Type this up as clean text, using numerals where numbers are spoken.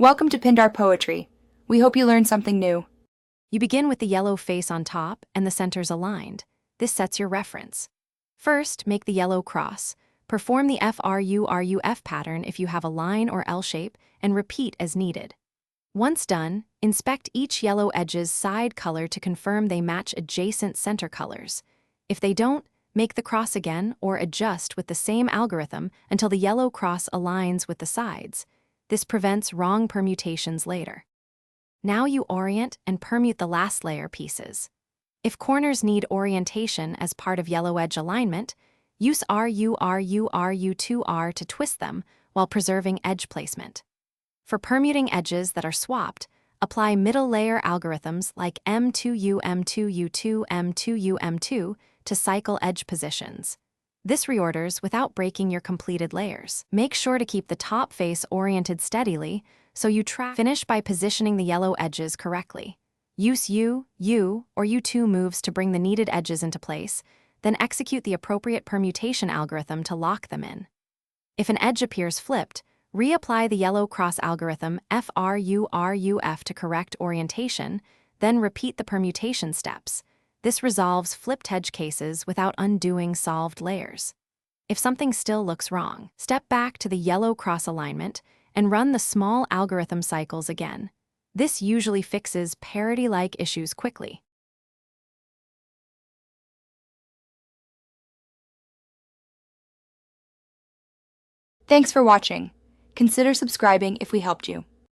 Welcome to Pindar Poetry. We hope you learned something new. You begin with the yellow face on top and the centers aligned. This sets your reference. First, make the yellow cross. Perform the FRURUF pattern if you have a line or L shape, and repeat as needed. Once done, inspect each yellow edge's side color to confirm they match adjacent center colors. If they don't, make the cross again or adjust with the same algorithm until the yellow cross aligns with the sides. This prevents wrong permutations later. Now you orient and permute the last layer pieces. If corners need orientation as part of yellow edge alignment, use RURURU2R to twist them while preserving edge placement. For permuting edges that are swapped, apply middle layer algorithms like M2U, M2U2, M2U, M2 to cycle edge positions. This reorders without breaking your completed layers. Make sure to keep the top face oriented steadily so you finish by positioning the yellow edges correctly. Use U, or U2 moves to bring the needed edges into place, then execute the appropriate permutation algorithm to lock them in. If an edge appears flipped, reapply the yellow cross algorithm FRURUF to correct orientation, then repeat the permutation steps. This resolves flipped edge cases without undoing solved layers. If something still looks wrong, step back to the yellow cross alignment and run the small algorithm cycles again. This usually fixes parity-like issues quickly. Thanks for watching. Consider subscribing if we helped you.